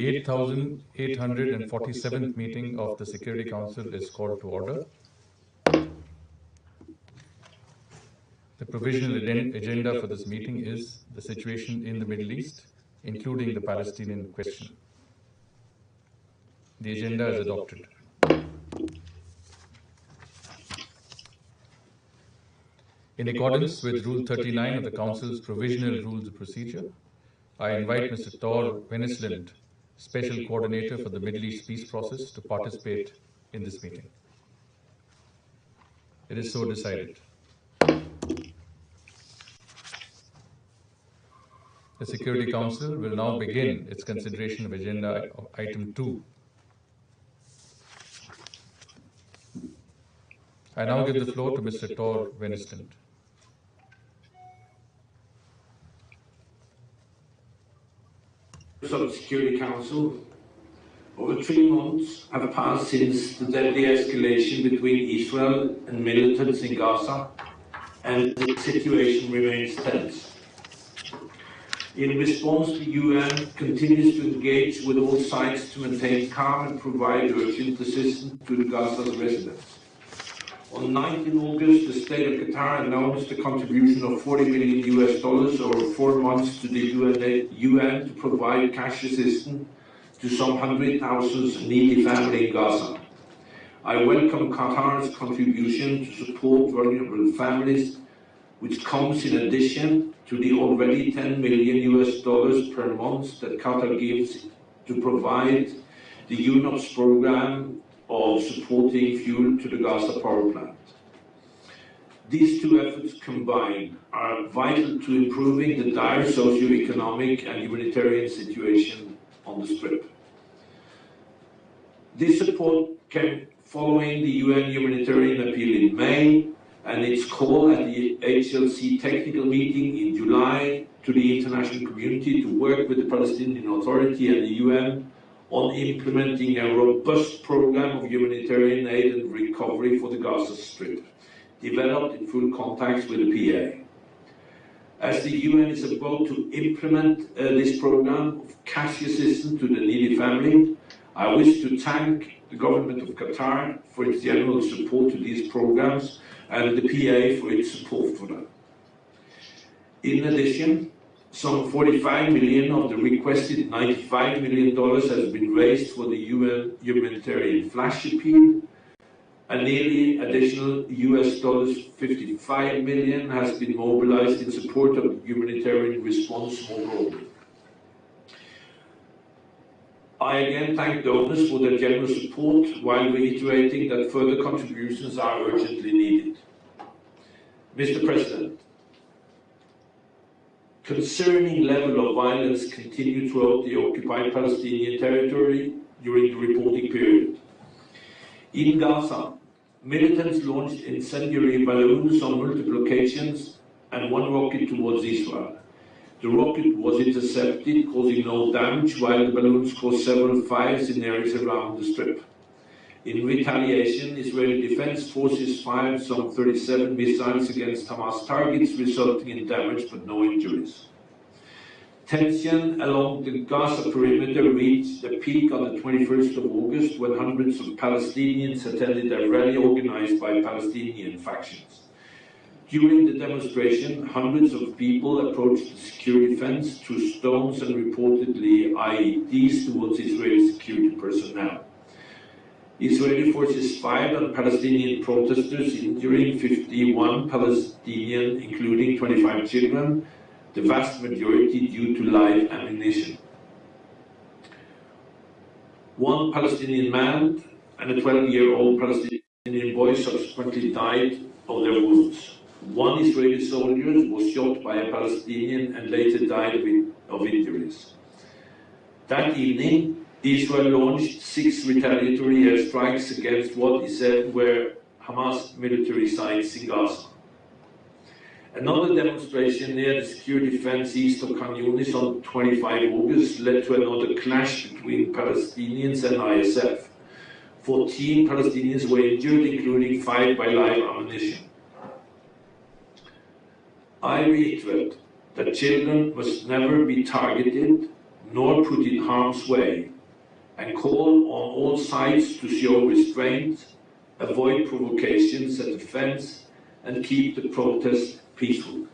The 8,847th meeting of the Security Council is called to order. The provisional agenda for this meeting is the situation in the Middle East, including the Palestinian question. The agenda is adopted. In accordance with Rule 39 of the Council's Provisional Rules of Procedure, I invite Mr. Thor Wennesland, Special Coordinator for the Middle East Peace Process, to participate in this meeting. It is so decided. The Security Council will now begin its consideration of Agenda Item 2. I now give the floor to Mr. Thor Wennesland. Of the Security Council, over 3 months have passed since the deadly escalation between Israel and militants in Gaza, and the situation remains tense. In response, the UN continues to engage with all sides to maintain calm and provide urgent assistance to the Gaza residents. On 19 August, the state of Qatar announced a contribution of $40 million over 4 months to the UN to provide cash assistance to some 100,000 needy families in Gaza. I welcome Qatar's contribution to support vulnerable families, which comes in addition to the already $10 million per month that Qatar gives to provide the UNOPS program of supporting fuel to the Gaza power plant. These two efforts combined are vital to improving the dire socio-economic and humanitarian situation on the Strip. This support came following the UN humanitarian appeal in May and its call at the HLC technical meeting in July to the international community to work with the Palestinian Authority and the UN on implementing a robust program of humanitarian aid and recovery for the Gaza Strip, developed in full contact with the PA. As the UN is about to implement this program of cash assistance to the needy family, I wish to thank the government of Qatar for its general support to these programs and the PA for its support for them. In addition, some $45 million of the requested $95 million has been raised for the UN humanitarian flash appeal, and nearly additional $55 million has been mobilized in support of the humanitarian response more broadly. I again thank donors for their generous support while reiterating that further contributions are urgently needed. Mr. President, concerning level of violence continued throughout the occupied Palestinian territory during the reporting period. In Gaza, militants launched incendiary balloons on multiple occasions and one rocket towards Israel. The rocket was intercepted, causing no damage, while the balloons caused several fires in areas around the Strip. In retaliation, Israeli Defense Forces fired some 37 missiles against Hamas targets, resulting in damage but no injuries. Tension along the Gaza perimeter reached a peak on the 21st of August when hundreds of Palestinians attended a rally organized by Palestinian factions. During the demonstration, hundreds of people approached the security fence, threw stones and reportedly IEDs towards Israeli security personnel. Israeli forces fired on Palestinian protesters, injuring 51 Palestinians, including 25 children, the vast majority due to live ammunition. One Palestinian man and a 12-year-old Palestinian boy subsequently died of their wounds. One Israeli soldier was shot by a Palestinian and later died of injuries. That evening, Israel launched 6 retaliatory airstrikes against what is said were Hamas military sites in Gaza. Another demonstration near the security fence east of Khan Yunis on 25 August led to another clash between Palestinians and ISF. 14 Palestinians were injured, including 5 by live ammunition. I reiterate that children must never be targeted nor put in harm's way, and call on all sides to show restraint, avoid provocations at the fence, and keep the protest peaceful.